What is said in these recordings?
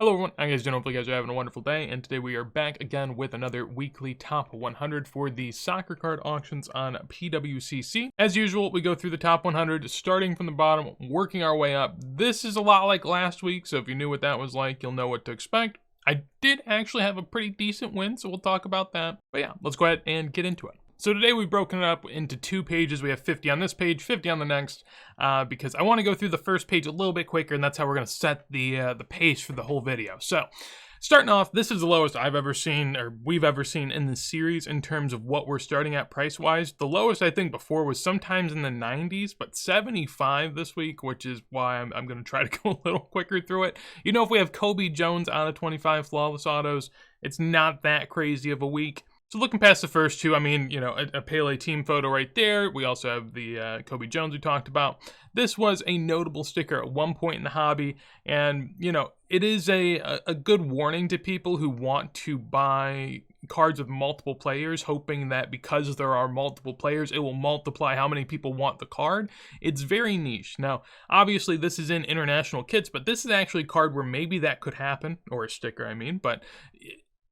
Hello everyone, how you guys doing? Hopefully you guys are having a wonderful day, and today we are back again with another weekly top 100 for the soccer card auctions on PWCC. As usual, we go through the top 100, starting from the bottom, working our way up. This is a lot like last week, so if you knew what that was like, you'll know what to expect. I did actually have a pretty decent win, so we'll talk about that. But yeah, let's go ahead and get into it. So today we've broken it up into two pages. We have 50 on this page, 50 on the next, because I want to go through the first page a little bit quicker, and that's how we're going to set the pace for the whole video. So starting off, this is the lowest I've ever seen, or we've ever seen in this series in terms of what we're starting at price-wise. The lowest I think before was sometimes in the 90s, but 75 this week, which is why I'm going to try to go a little quicker through it. You know, if we have Kobe Jones out of 25 flawless autos, it's not that crazy of a week. So looking past the first two, I mean, you know, a Pele team photo right there. We also have the Kobe Jones we talked about. This was a notable sticker at one point in the hobby. And, you know, it is a good warning to people who want to buy cards with multiple players, hoping that because there are multiple players, it will multiply how many people want the card. It's very niche. Now, obviously, this is in international kits, but this is actually a card where maybe that could happen, or a sticker, I mean, but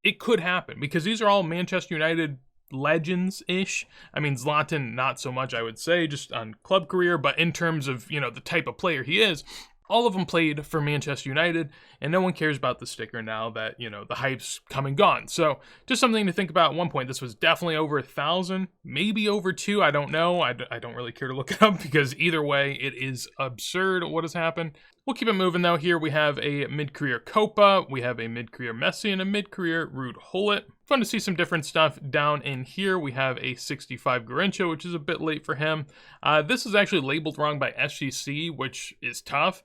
it could happen because these are all Manchester United legends-ish. I mean, Zlatan, not so much, I would say, just on club career, but in terms of, you know, the type of player he is, all of them played for Manchester United, and no one cares about the sticker now that, you know, the hype's come and gone. So just something to think about. At one point, this was definitely over 1,000, maybe over 2. I don't know. I don't really care to look it up because either way, it is absurd what has happened. We'll keep it moving, though. Here we have a mid-career Copa, we have a mid-career Messi, and a mid-career Ruud Gullit. Fun to see some different stuff down in here. We have a 65 Garrincha, which is a bit late for him. This is actually labeled wrong by SGC, which is tough.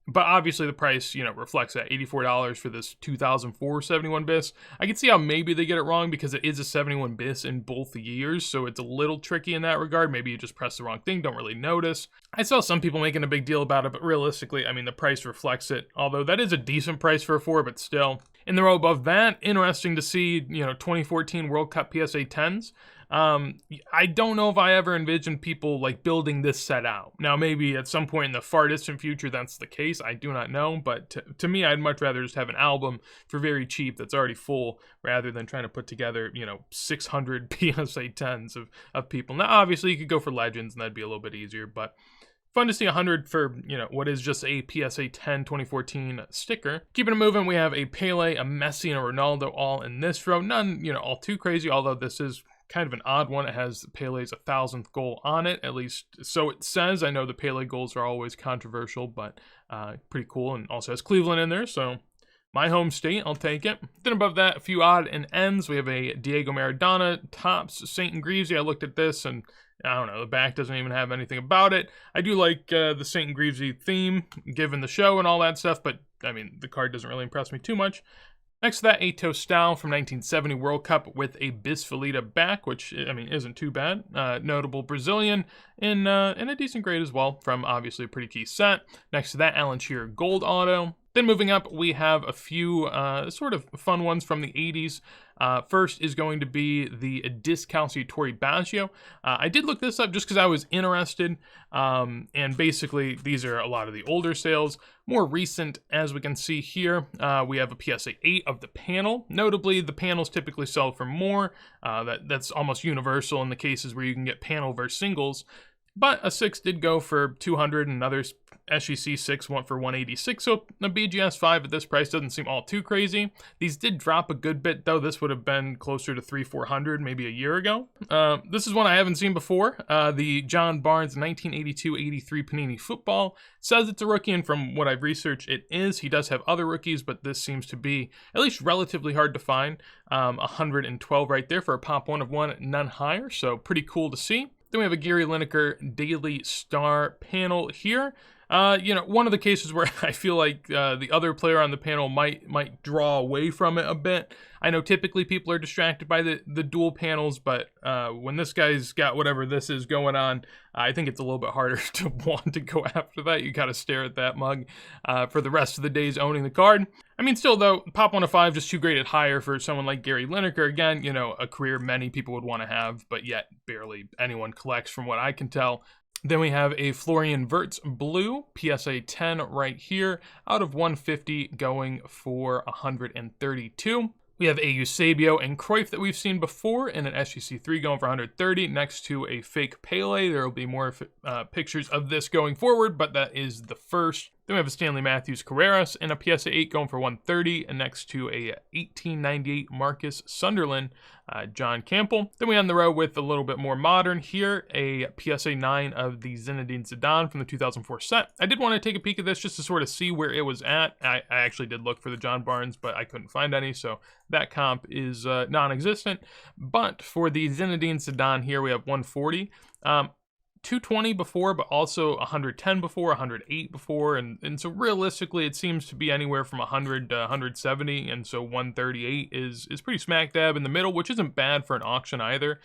But obviously the price, you know, reflects that $84 for this 2004 71 bis. I can see how maybe they get it wrong because it is a 71 bis in both years, so it's a little tricky in that regard. Maybe you just press the wrong thing, don't really notice. I saw some people making a big deal about it, but realistically, I mean, the price reflects it. Although that is a decent price for a 4, but still. In the row above that, interesting to see, you know, 2014 World Cup PSA 10s. I don't know if I ever envisioned people like building this set out. Now, maybe at some point in the far distant future that's the case. I do not know, but to me, I'd much rather just have an album for very cheap that's already full rather than trying to put together, you know, 600 PSA 10s of people. Now, obviously, you could go for legends and that'd be a little bit easier, but fun to see 100 for, you know, what is just a PSA 10 2014 sticker. Keeping it moving, we have a Pele, a Messi, and a Ronaldo all in this row. None, you know, all too crazy, although this is kind of an odd one. It has Pele's 1,000th goal on it, at least so it says. I know the Pele goals are always controversial, but pretty cool, and also has Cleveland in there, so my home state, I'll take it. Then above that, a few odd and ends. We have a Diego Maradona, Topps, St. Greavesy. I looked at this, and I don't know, the back doesn't even have anything about it. I do like the St. Greavesy theme, given the show and all that stuff, but, I mean, the card doesn't really impress me too much. Next to that, a Tostal from 1970 World Cup with a Bisfalita back, which, I mean, isn't too bad. Notable Brazilian in a decent grade as well, from obviously a pretty key set. Next to that, Alan Shearer Gold Auto. Then moving up, we have a few sort of fun ones from the 80s. First is going to be the Discalciatori Baggio. I did look this up just because I was interested, and basically these are a lot of the older sales. More recent, as we can see here, we have a PSA 8 of the panel. Notably, the panels typically sell for more. That's almost universal in the cases where you can get panel versus singles. But a 6 did go for 200, and others, SGC 6 went for 186, so a BGS 5 at this price doesn't seem all too crazy. These did drop a good bit, though. This would have been closer to 300-400 maybe a year ago. This is one I haven't seen before. The John Barnes 1982-83 Panini Football. Says it's a rookie, and from what I've researched, it is. He does have other rookies, but this seems to be at least relatively hard to find. 112 right there for a pop 1 of 1, none higher, so pretty cool to see. Then we have a Gary Lineker Daily Star panel here. You know, one of the cases where I feel like the other player on the panel might draw away from it a bit. I know typically people are distracted by the dual panels, but when this guy's got whatever this is going on, I think it's a little bit harder to want to go after that. You got to stare at that mug for the rest of the days owning the card. I mean, still though, pop 1 of 5 just too graded higher for someone like Gary Lineker. Again, you know, a career many people would want to have, but yet barely anyone collects from what I can tell. Then we have a Florian Wirtz blue, PSA 10 right here, out of 150 going for 132. We have a Eusebio and Cruyff that we've seen before in an SGC3 going for 130 next to a fake Pele. There will be more pictures of this going forward, but that is the first. Then we have a Stanley Matthews Carreras in a PSA 8 going for 130 and next to a 1898 Marcus Sunderland John Campbell. Then we end the row with a little bit more modern here, a PSA 9 of the Zinedine Zidane from the 2004 set. I did want to take a peek at this just to sort of see where it was at. I actually did look for the John Barnes, but I couldn't find any, so that comp is non-existent. But for the Zinedine Zidane here, we have 140. 220 before, but also 110 before, 108 before, and so realistically it seems to be anywhere from 100 to 170, and so 138 is pretty smack dab in the middle, which isn't bad for an auction either.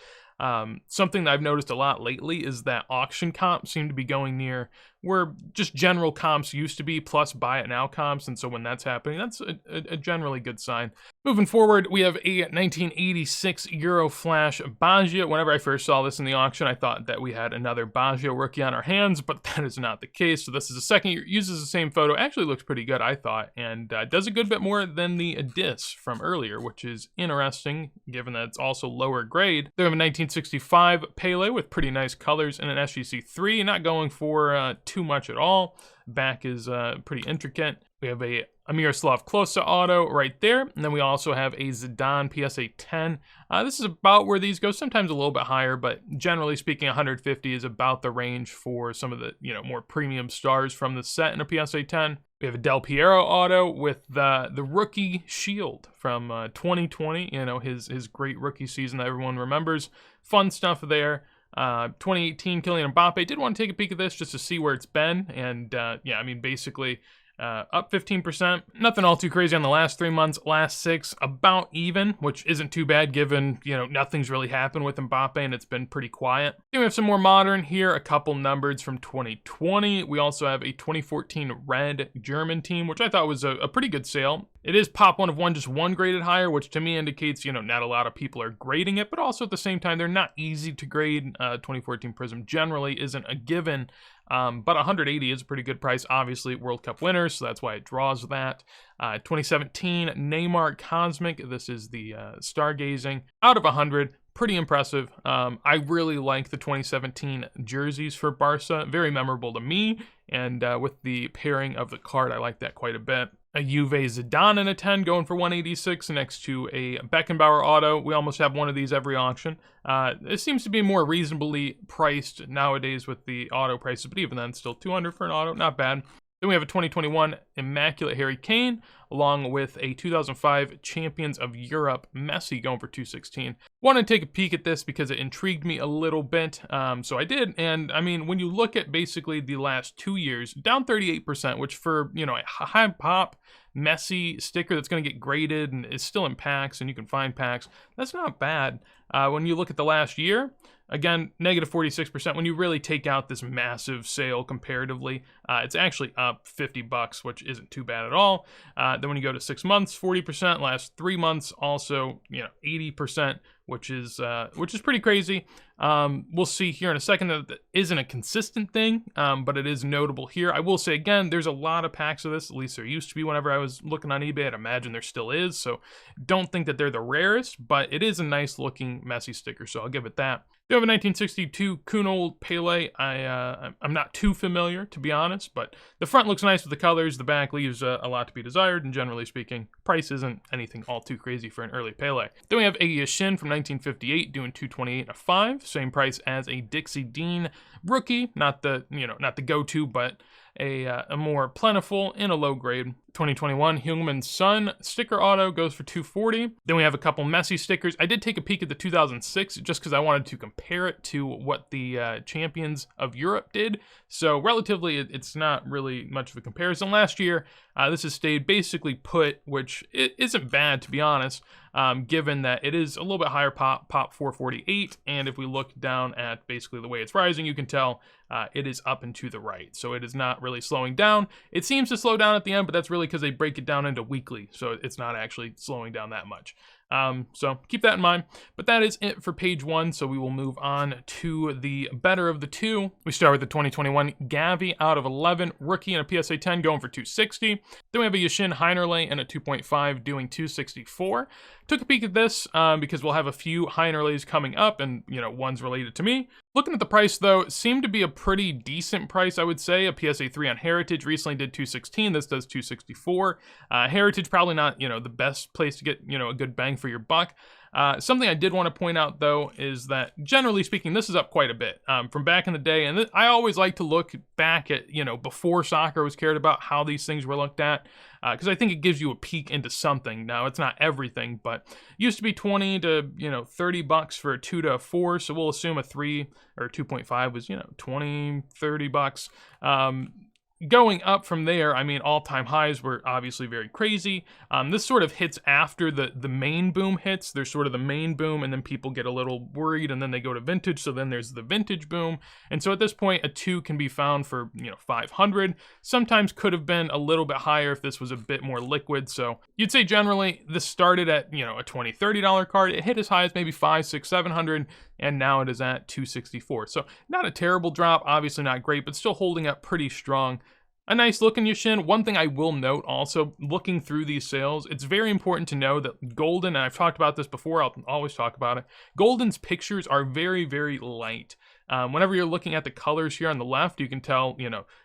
Something that I've noticed a lot lately is that auction comps seem to be going near where just general comps used to be, plus buy it now comps, and so when that's happening, that's a generally good sign. Moving forward, we have a 1986 Euro Flash Baggio. Whenever I first saw this in the auction, I thought that we had another Baggio rookie on our hands, but that is not the case. So this is the second year, uses the same photo, actually looks pretty good, I thought, and does a good bit more than the Dis from earlier, which is interesting, given that it's also lower grade. They have a 1965 Pele with pretty nice colors and an SGC3, not going for too much at all. Back is pretty intricate. We have a Miroslav Klose auto right there, and then we also have a Zidane PSA 10. This is about where these go, sometimes a little bit higher, but generally speaking, 150 is about the range for some of the more premium stars from the set in a PSA 10. We have a Del Piero auto with the rookie shield from 2020. His great rookie season that everyone remembers. Fun stuff there. 2018 Kylian Mbappe. Did want to take a peek at this just to see where it's been, and yeah, I mean basically up 15%. Nothing all too crazy on the last 3 months. Last 6 about even, which isn't too bad given nothing's really happened with Mbappe and it's been pretty quiet. Then we have some more modern here, a couple numbered from 2020. We also have a 2014 red German team, which I thought was a pretty good sale. It is pop 1 of 1, just 1 graded higher, which to me indicates, not a lot of people are grading it, but also at the same time, they're not easy to grade. 2014 Prism generally isn't a given, but 180 is a pretty good price. Obviously, World Cup winners, so that's why it draws that. 2017 Neymar Cosmic, this is the Stargazing, out of 100. Pretty impressive. I really like the 2017 jerseys for Barca. Very memorable to me, and with the pairing of the card, I like that quite a bit. A Juve Zidane in a 10 going for 186 next to a Beckenbauer auto. We almost have one of these every auction. It seems to be more reasonably priced nowadays with the auto prices, but even then, still 200 for an auto, not bad. Then we have a 2021 Immaculate Harry Kane, along with a 2005 Champions of Europe Messi going for 216. Wanted to take a peek at this because it intrigued me a little bit, so I did. And I mean, when you look at basically the last 2 years, down 38%, which for a high pop Messi sticker that's going to get graded and is still in packs, and you can find packs, that's not bad. When you look at the last year, again, negative 46%. When you really take out this massive sale comparatively, it's actually up $50, which isn't too bad at all. Then when you go to 6 months, 40%. Last 3 months, also 80%, which is pretty crazy. We'll see here in a second that isn't a consistent thing, but it is notable here. I will say again, there's a lot of packs of this. At least there used to be whenever I was looking on eBay. I'd imagine there still is. So don't think that they're the rarest, but it is a nice looking Messi sticker. So I'll give it that. We have a 1962 Kuno Pele. I'm not too familiar, to be honest, but the front looks nice with the colors. The back leaves a lot to be desired, and generally speaking, price isn't anything all too crazy for an early Pele. Then we have a Yashin from 1958 doing 228 and a 5, same price as a Dixie Dean rookie, not the go-to, but a more plentiful in a low grade. 2021 Heung-min Son sticker auto goes for 240. Then we have a couple Messi stickers. I did take a peek at the 2006 just because I wanted to compare it to what the Champions of Europe did. So relatively, it's not really much of a comparison. Last year, this has stayed basically put, which it isn't bad to be honest, given that it is a little bit higher pop 448. And if we look down at basically the way it's rising, you can tell it is up and to the right. So it is not really slowing down. It seems to slow down at the end, but that's really because they break it down into weekly. So it's not actually slowing down that much. So keep that in mind. But that is it for page 1, so we will move on to the better of the two. We start with the 2021 Gavi out of 11, rookie and a PSA 10 going for 260. Then we have a Yashin Heinerle and a 2.5 doing 264. Took a peek at this because we'll have a few Heinerles coming up, and one's related to me. Looking at the price though, it seemed to be a pretty decent price, I would say. A PSA 3 on Heritage recently did 216. This does 264. Heritage probably not the best place to get a good bang for your buck. Something I did want to point out though is that generally speaking, this is up quite a bit from back in the day, and I always like to look back at before soccer was cared about, how these things were looked at, because I think it gives you a peek into something. Now it's not everything, but it used to be 20 to $30 for a 2 to a 4, so we'll assume a 3 or 2.5 was 20, $30. Going up from there, I mean, all-time highs were obviously very crazy. This sort of hits after the main boom hits. There's sort of the main boom, and then people get a little worried, and then they go to vintage, so then there's the vintage boom. And so at this point, a 2 can be found for, $500. Sometimes could have been a little bit higher if this was a bit more liquid. So you'd say generally, this started at, a $20, $30 card. It hit as high as maybe $500, $600, $700, and now it is at 264. So not a terrible drop, obviously not great, but still holding up pretty strong. A nice looking Yashin. One thing I will note also, looking through these sales, it's very important to know that Golden, and I've talked about this before, I'll always talk about it, Golden's pictures are very, very light. Whenever you're looking at the colors here on the left, you can tell,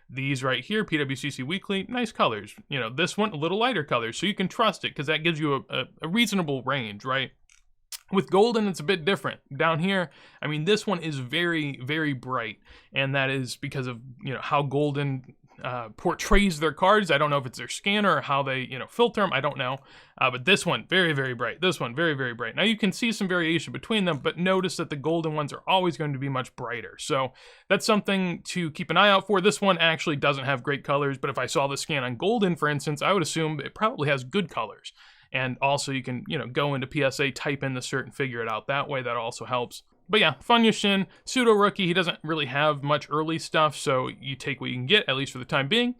these right here, PWCC Weekly, nice colors. This one, a little lighter colors, so you can trust it because that gives you a reasonable range, right? With Golden, it's a bit different. Down here, I mean, this one is very, very bright, and that is because of, how Golden portrays their cards. I don't know if it's their scanner or how they, filter them. I don't know. But this one, very, very bright. This one, very, very bright. Now, you can see some variation between them, but notice that the Golden ones are always going to be much brighter. So that's something to keep an eye out for. This one actually doesn't have great colors, but if I saw the scan on Golden, for instance, I would assume it probably has good colors. And also you can, go into PSA, type in the cert, and figure it out that way. That also helps. But yeah, fun Yashin, pseudo rookie. He doesn't really have much early stuff, so you take what you can get, at least for the time being.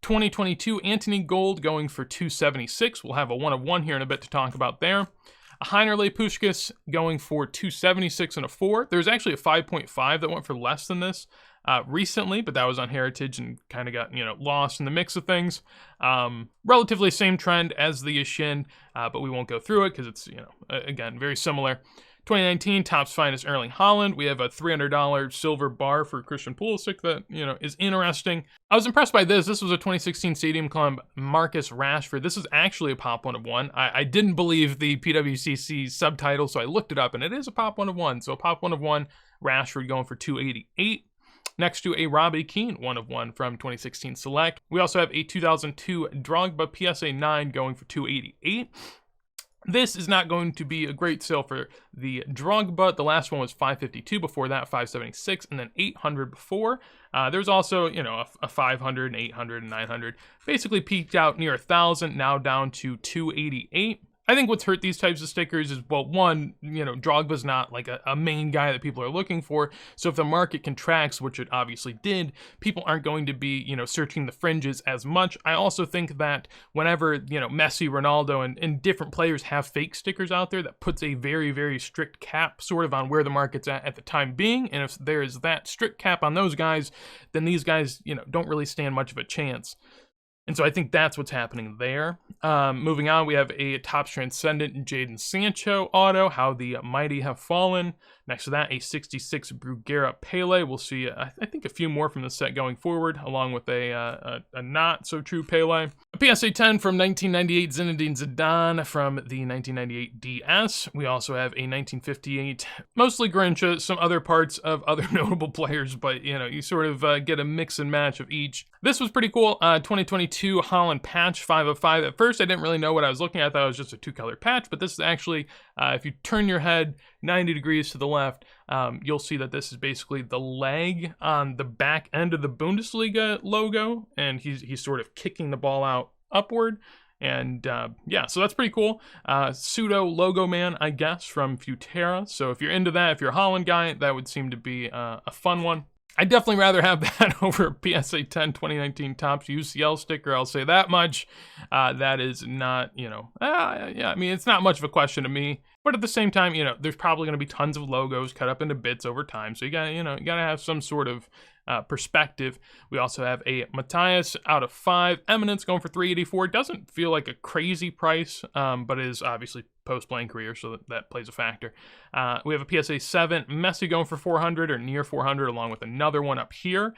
2022 Anthony Gold going for 276. We'll have a 1 of 1 here in a bit to talk about there. A Heinerle Puskás going for 276 and a 4. There's actually a 5.5 that went for less than this recently, but that was on Heritage and kind of got, lost in the mix of things. Relatively same trend as the Yashin, but we won't go through it because it's, again, very similar. 2019 Topps Finest Erling Haaland. We have a $300 silver bar for Christian Pulisic that, is interesting. I was impressed by this. This was a 2016 Stadium Club Marcus Rashford. This is actually a pop 1 of 1. I didn't believe the PWCC subtitle, so I looked it up, and it is a pop 1 of 1. So a pop 1 of 1, Rashford going for 288. Next to a Robbie Keane 1 of 1 from 2016 Select. We also have a 2002 Drogba PSA 9 going for 288. This is not going to be a great sale for the Drogba. The last one was 552, before that 576, and then 800 before. There's also, a 500 and 800 and 900. Basically peaked out near 1,000, now down to 288. I think what's hurt these types of stickers is, well, one, Drogba's not like a main guy that people are looking for. So if the market contracts, which it obviously did, people aren't going to be, searching the fringes as much. I also think that whenever, Messi, Ronaldo, and different players have fake stickers out there, that puts a very, very strict cap sort of on where the market's at the time being. And if there is that strict cap on those guys, then these guys, don't really stand much of a chance. And so I think that's what's happening there. Moving on, we have a Topps Transcendent Jadon Sancho auto, How the Mighty Have Fallen. Next to that, a 66 Bruguera Pele. We'll see, I think, a few more from the set going forward, along with a not-so-true Pele. A PSA 10 from 1998 Zinedine Zidane from the 1998 DS. We also have a 1958, mostly Grincha, some other parts of other notable players, but, you sort of get a mix and match of each. This was pretty cool. 2022 Holland patch, 5 of 5. At first, I didn't really know what I was looking at. I thought it was just a 2-color patch, but this is actually, if you turn your head 90 degrees to the left, you'll see that this is basically the leg on the back end of the Bundesliga logo, and he's sort of kicking the ball out upward. And yeah, so that's pretty cool. Pseudo logo man, I guess, from Futera. So if you're into that, if you're a Holland guy, that would seem to be a fun one. I'd definitely rather have that over a PSA 10 2019 Topps UCL sticker. I'll say that much. That is not, yeah, I mean, it's not much of a question to me. But at the same time, there's probably going to be tons of logos cut up into bits over time. So you got to have some sort of perspective. We also have a Matthias out of 5. Eminence going for $384. Doesn't feel like a crazy price, but is obviously post-playing career, so that plays a factor. We have a PSA 7. Messi going for $400 or near $400, along with another one up here.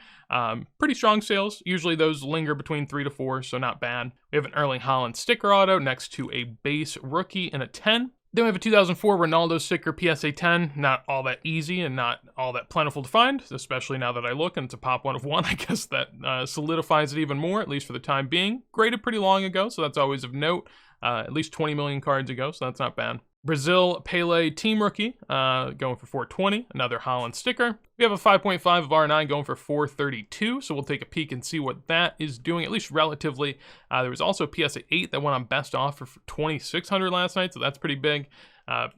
Pretty strong sales. Usually those linger between 3 to 4, so not bad. We have an Erling Haaland sticker auto next to a base rookie in a 10. Then we have a 2004 Ronaldo sticker PSA 10. Not all that easy and not all that plentiful to find, especially now that I look and it's a pop 1 of 1. I guess that solidifies it even more, at least for the time being. Graded pretty long ago, so that's always of note. At least 20 million cards ago, so that's not bad. Brazil Pele team rookie going for $420. Another Haaland sticker. We have a 5.5 of R9 going for $432, so we'll take a peek and see what that is doing, at least relatively. There was also a PSA 8 that went on best offer for $2,600 last night, so that's pretty big. I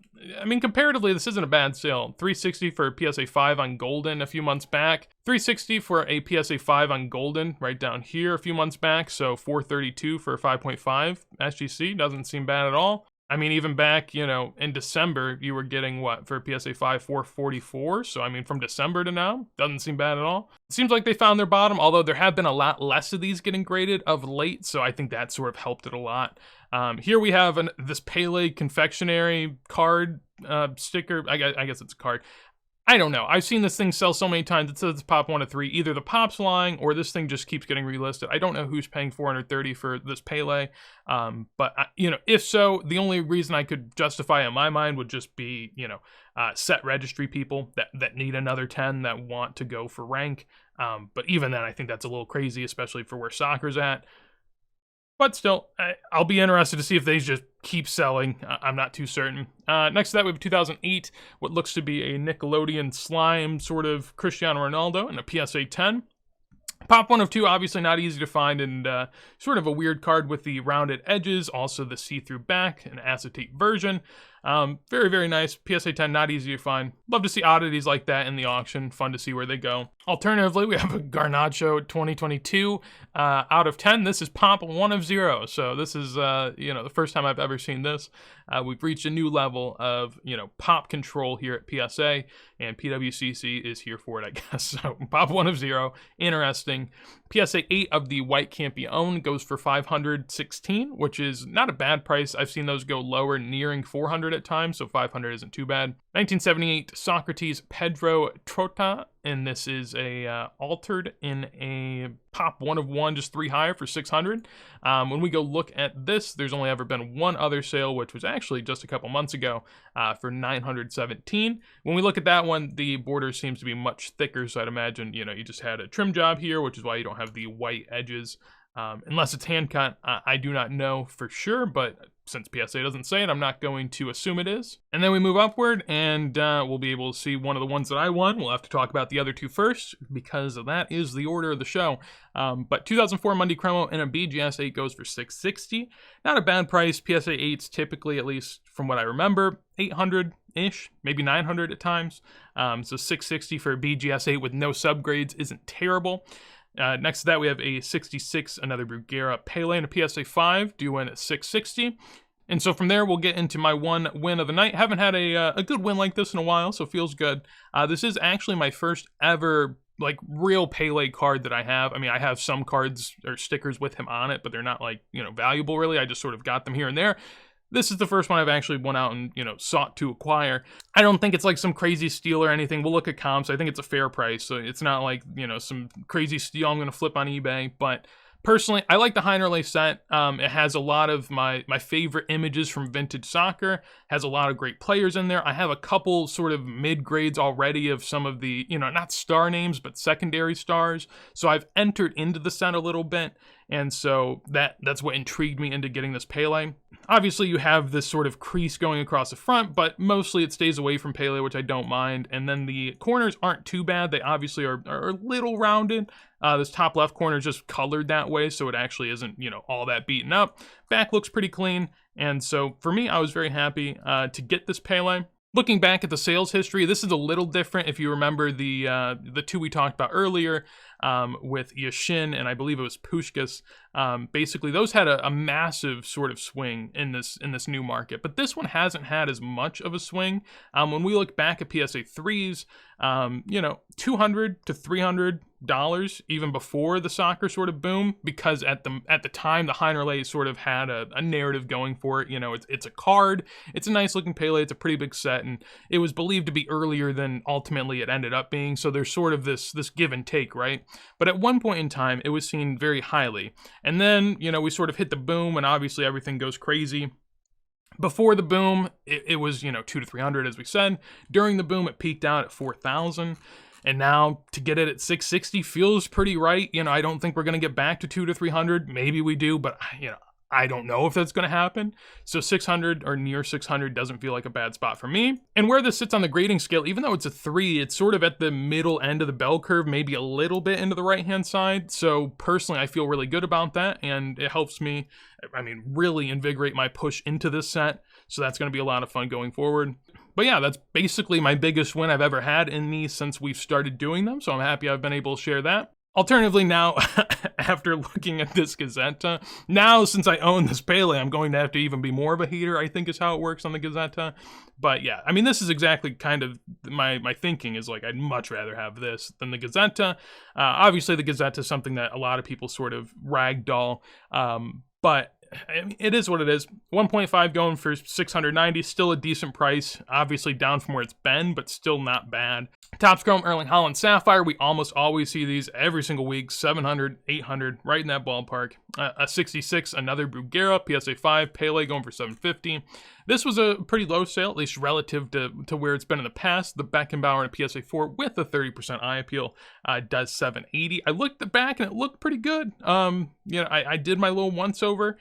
mean, comparatively, this isn't a bad sale. $360 for a PSA 5 on Golden a few months back. $360 for a PSA 5 on Golden right down here a few months back. So $432 for a 5.5 SGC doesn't seem bad at all. I mean, even back, in December, you were getting what for a PSA 5, $444. So, I mean, from December to now, doesn't seem bad at all. It seems like they found their bottom, although there have been a lot less of these getting graded of late. So I think that sort of helped it a lot. Here we have this Pele confectionery card sticker. I guess it's a card. I don't know. I've seen this thing sell so many times. It says it's pop 1 of 3. Either the pop's lying or this thing just keeps getting relisted. I don't know who's paying $430 for this Pele. But if so, the only reason I could justify in my mind would just be, set registry people that need another 10 that want to go for rank. But even then, I think that's a little crazy, especially for where soccer's at. But still, I'll be interested to see if they just keep selling. I'm not too certain. Next to that, we have 2008, what looks to be a Nickelodeon slime sort of Cristiano Ronaldo and a PSA 10. Pop 1 of 2, obviously not easy to find, and sort of a weird card with the rounded edges, also the see-through back, an acetate version. Very, very nice. PSA 10, not easy to find. Love to see oddities like that in the auction. Fun to see where they go. Alternatively, we have a Garnacho 2022 out of 10. This is pop 1 of 0. So this is, the first time I've ever seen this. We've reached a new level of, pop control here at PSA, and PWCC is here for it, I guess. So pop 1 of 0. Interesting. PSA 8 of the White Can't Be Owned goes for $516, which is not a bad price. I've seen those go lower, nearing $400 at times, so $500 isn't too bad. 1978 Socrates Pedro Trota, and this is a altered in a pop 1 of 1, just 3 higher for $600. When we go look at this, there's only ever been one other sale, which was actually just a couple months ago for $917. When we look at that one, the border seems to be much thicker, so I'd imagine, you just had a trim job here, which is why you don't have the white edges. Unless it's hand cut, I do not know for sure, but since PSA doesn't say it, I'm not going to assume it is. And then we move upward, and we'll be able to see one of the ones that I won. We'll have to talk about the other two first, because that is the order of the show. But 2004 Monday Cremo and a BGS 8 goes for $660. Not a bad price. PSA 8's typically, at least from what I remember, $800-ish, maybe $900 at times. So $660 for a BGS 8 with no subgrades isn't terrible. Next to that, we have a 66, another Bruguera Pele, and a PSA 5, due in at $660. And so from there, we'll get into my one win of the night. Haven't had a good win like this in a while, so feels good. This is actually my first ever, real Pele card that I have. I mean, I have some cards or stickers with him on it, but they're not, valuable, really. I just sort of got them here and there. This is the first one I've actually went out and, sought to acquire. I don't think it's some crazy steal or anything. We'll look at comps. I think it's a fair price. So it's not some crazy steal I'm going to flip on eBay. But personally, I like the Heinerle set. It has a lot of my favorite images from vintage soccer. Has a lot of great players in there. I have a couple sort of mid-grades already of some of the, not star names, but secondary stars. So I've entered into the set a little bit. And so that's what intrigued me into getting this Pele. Obviously, you have this sort of crease going across the front, but mostly it stays away from Pele, which I don't mind. And then the corners aren't too bad. They obviously are a little rounded. This top left corner is just colored that way, so it actually isn't, all that beaten up. Back looks pretty clean. And so for me, I was very happy to get this Pele. Looking back at the sales history, this is a little different. If you remember the two we talked about earlier, with Yashin and I believe it was Pushkas, basically those had a massive sort of swing in this new market. But this one hasn't had as much of a swing. When we look back at PSA 3s, you know, $200 to $300 even before the soccer sort of boom, because at the time the Heinerlei sort of had a narrative going for it. You know, it's a card, it's a nice looking Pele, it's a pretty big set, and it was believed to be earlier than ultimately it ended up being. So there's sort of this give and take, right? But at one point in time, it was seen very highly, and then, you know, we sort of hit the boom, and obviously everything goes crazy. Before the boom, it was, you know, 200 to 300, as we said. During the boom, it peaked out at 4,000. And now to get it at 660 feels pretty right. You know, I don't think we're going to get back to 200 to 300. Maybe we do, but, you know, I don't know if that's going to happen. So 600 or near 600 doesn't feel like a bad spot for me. And where this sits on the grading scale, even though it's a 3, it's sort of at the middle end of the bell curve, maybe a little bit into the right-hand side. So personally, I feel really good about that, and it helps me, I mean, really invigorate my push into this set. So that's going to be a lot of fun going forward. But yeah, that's basically my biggest win I've ever had in these since we've started doing them. So I'm happy I've been able to share that. Alternatively, now, after looking at this Gazzetta, now since I own this Pele, I'm going to have to even be more of a hater, I think is how it works on the Gazzetta. But yeah, I mean, this is exactly kind of my thinking is like, I'd much rather have this than the Gazzetta. Obviously, the Gazzetta is something that a lot of people sort of ragdoll, but I mean, it is what it is. 1.5 going for 690, still a decent price. Obviously down from where it's been, but still not bad. Topps Chrome Erling Haaland Sapphire, we almost always see these every single week. 700, 800, right in that ballpark. A 66, another Bruguera, PSA 5, Pele going for 750. This was a pretty low sale, at least relative to where it's been in the past. The Beckenbauer and a PSA 4 with a 30% eye appeal does 780. I looked back and it looked pretty good. You know, I did my little once over.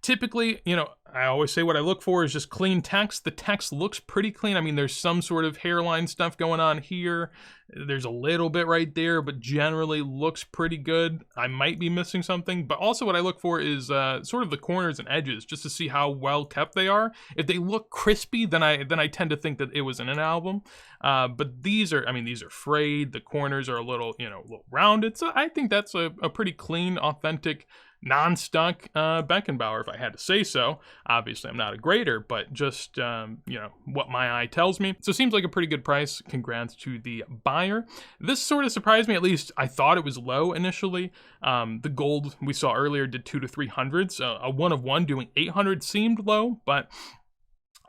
Typically, you know, I always say what I look for is just clean text. The text looks pretty clean. I mean, there's some sort of hairline stuff going on here. There's a little bit right there, but generally looks pretty good. I might be missing something, but also what I look for is sort of the corners and edges, just to see how well kept they are. If they look crispy, then I tend to think that it was in an album. But these are, I mean, these are frayed. The corners are a little, you know, a little rounded. So I think that's a pretty clean, authentic, non-stuck Beckenbauer, if I had to say so. Obviously, I'm not a grader, but just, you know, what my eye tells me. So it seems like a pretty good price. Congrats to the buyer. This sort of surprised me, at least I thought it was low initially. The gold we saw earlier did 200 to 300, so a 1 of 1 doing 800 seemed low, but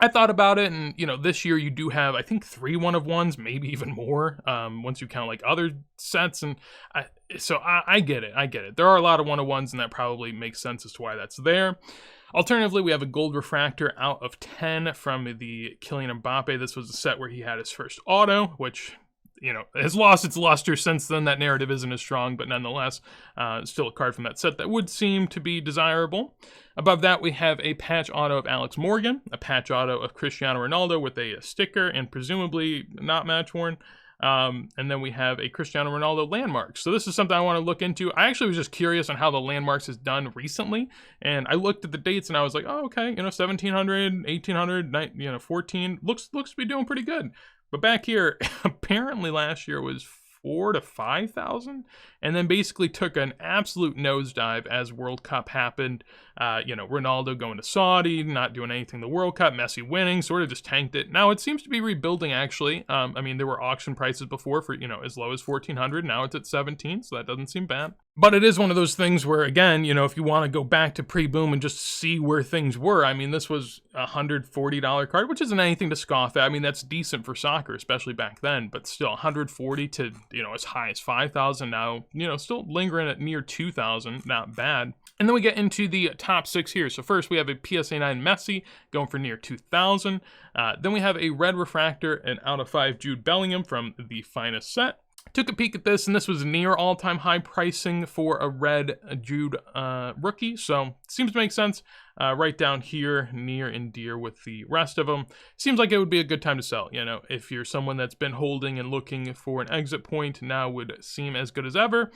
I thought about it, and, you know, this year you do have, I think, 3 1 of 1s, maybe even more, once you count, like, other sets, and so I get it, I get it. There are a lot of 1 of 1s, and that probably makes sense as to why that's there. Alternatively, we have a gold refractor out of 10 from the Kylian Mbappe. This was a set where he had his first auto, which, you know, has lost its luster since then. That narrative isn't as strong, but nonetheless, still a card from that set that would seem to be desirable. Above that, we have a patch auto of Alex Morgan, a patch auto of Cristiano Ronaldo with a sticker and presumably not match worn. And then we have a Cristiano Ronaldo landmarks. So this is something I want to look into. I actually was just curious on how the landmarks is done recently, and I looked at the dates and I was like, oh, okay, you know, 1700, 1800, you know, 14 looks to be doing pretty good. But back here, apparently last year was 4,000 to 5,000, and then basically took an absolute nosedive as World Cup happened. You know, Ronaldo going to Saudi, not doing anything the World Cup, Messi winning, sort of just tanked it. Now it seems to be rebuilding, actually. I mean, there were auction prices before for, you know, as low as 1,400. Now it's at 17, so that doesn't seem bad. But it is one of those things where, again, you know, if you want to go back to pre-boom and just see where things were, I mean, this was a $140 card, which isn't anything to scoff at. I mean, that's decent for soccer, especially back then, but still 140 to, you know, as high as 5,000 now, you know, still lingering at near 2,000, not bad. And then we get into the top 6 here. So first we have a PSA 9 Messi going for near 2,000. Then we have a red refractor and out of 5 Jude Bellingham from the finest set. Took a peek at this, and this was near all-time high pricing for a red Jude rookie, so seems to make sense. Right down here, near and dear with the rest of them. Seems like it would be a good time to sell, you know, if you're someone that's been holding and looking for an exit point, now would seem as good as ever.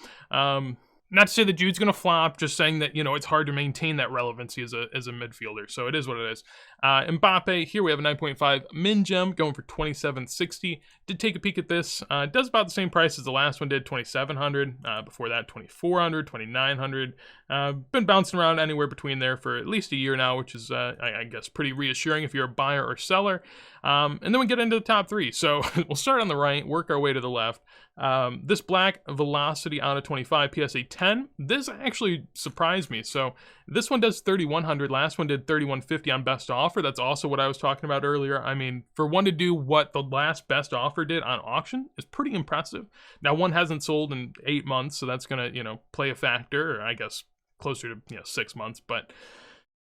not to say that Jude's going to flop, just saying that, you know, it's hard to maintain that relevancy as a midfielder. So it is what it is. Mbappe, here we have a 9.5 min gem going for 2760. Did take a peek at this. It does about the same price as the last one did, 2700. Before that, 2400, 2900. Been bouncing around anywhere between there for at least a year now, which is, I guess, pretty reassuring if you're a buyer or seller. And then we get into the top three. So we'll start on the right, work our way to the left. This black velocity out of 25 PSA 10, this actually surprised me. So this one does 3100, last one did 3150 on best offer. That's also what I was talking about earlier. I mean, for one to do what the last best offer did on auction is pretty impressive. Now, one hasn't sold in 8 months, so that's gonna, you know, play a factor, or I guess closer to, you know, 6 months. But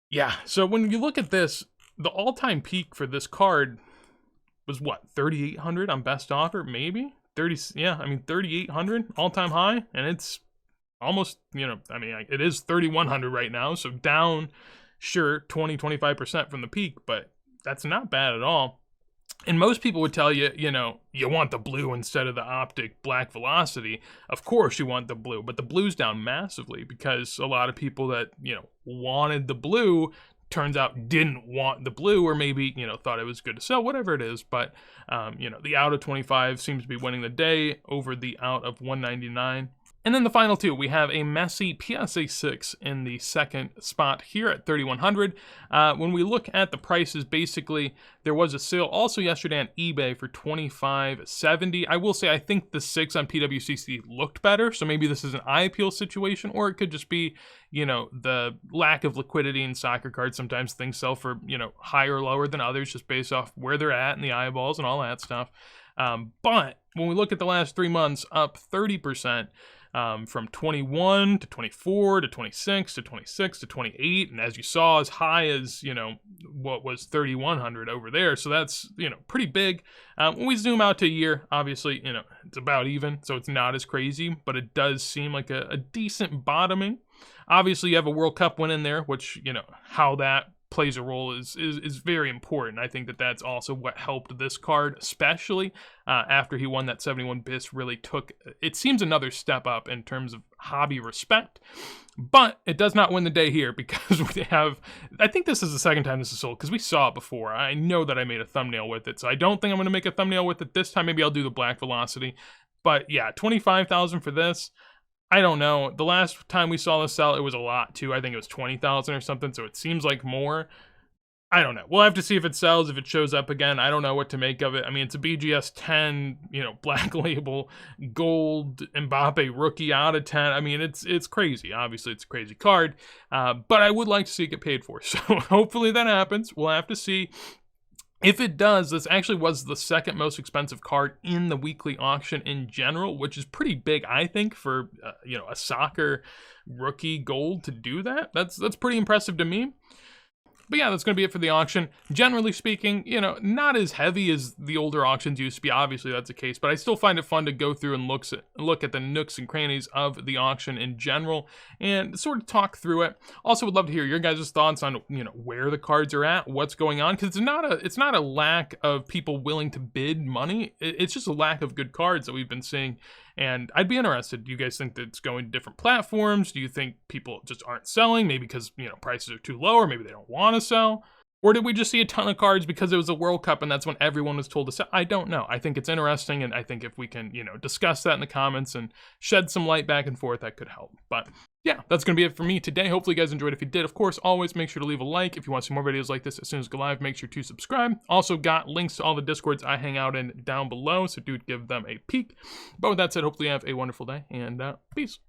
yeah, so when you look at this, the all-time peak for this card was what, 3,800 on best offer, maybe 30. Yeah, I mean 3,800 all-time high, and it's almost, you know, I mean, it is 3,100 right now, so down, sure, 20-25% from the peak, but that's not bad at all. And most people would tell you, you know, you want the blue instead of the optic black velocity. Of course you want the blue, but the blue's down massively because a lot of people that, you know, wanted the blue turns out didn't want the blue, or maybe, you know, thought it was good to sell, whatever it is. But, you know, the out of 25 seems to be winning the day over the out of 199. And then the final two, we have a Messi PSA 6 in the second spot here at 3,100. When we look at the prices, basically, there was a sale also yesterday on eBay for 25.70. I will say I think the 6 on PWCC looked better, so maybe this is an eye appeal situation, or it could just be, you know, the lack of liquidity in soccer cards. Sometimes things sell for, you know, higher or lower than others just based off where they're at and the eyeballs and all that stuff. But when we look at the last 3 months, up 30%. From 21 to 24 to 26 to 26 to 28, and as you saw, as high as, you know, what was 3,100 over there. So that's, you know, pretty big. When we zoom out to a year, obviously, you know, it's about even, so it's not as crazy, but it does seem like a decent bottoming. Obviously, you have a World Cup win in there, which, you know, how that plays a role is very important. I think that that's also what helped this card, especially after he won that 71 bis, really took, it seems, another step up in terms of hobby respect. But it does not win the day here because we have, I think this is the second time this is sold because we saw it before. I know that I made a thumbnail with it, so I don't think I'm going to make a thumbnail with it this time. Maybe I'll do the black velocity. But yeah, 25,000 for this. I don't know. The last time we saw this sell, it was a lot too. I think it was 20,000 or something, so it seems like more. I don't know. We'll have to see if it sells, if it shows up again. I don't know what to make of it. I mean, it's a BGS 10, you know, black label, gold, Mbappe rookie out of 10. I mean, it's crazy. Obviously, it's a crazy card, but I would like to see it get paid for. So hopefully that happens. We'll have to see. If it does, this actually was the second most expensive card in the weekly auction in general, which is pretty big, I think, for you know, a soccer rookie gold to do that. That's pretty impressive to me. But yeah, that's going to be it for the auction. Generally speaking, you know, not as heavy as the older auctions used to be. Obviously, that's the case. But I still find it fun to go through and look at the nooks and crannies of the auction in general and sort of talk through it. Also, would love to hear your guys' thoughts on, you know, where the cards are at, what's going on. Because it's not a lack of people willing to bid money. It's just a lack of good cards that we've been seeing. And I'd be interested. Do you guys think that it's going to different platforms? Do you think people just aren't selling? Maybe because, you know, prices are too low, or maybe they don't want to sell? Or did we just see a ton of cards because it was a World Cup and that's when everyone was told to sell? I don't know. I think it's interesting, and I think if we can, you know, discuss that in the comments and shed some light back and forth, that could help. But yeah, that's going to be it for me today. Hopefully you guys enjoyed. If you did, of course, always make sure to leave a like. If you want to see more videos like this as soon as we go live, make sure to subscribe. Also got links to all the Discords I hang out in down below, so do give them a peek. But with that said, hopefully you have a wonderful day, and peace.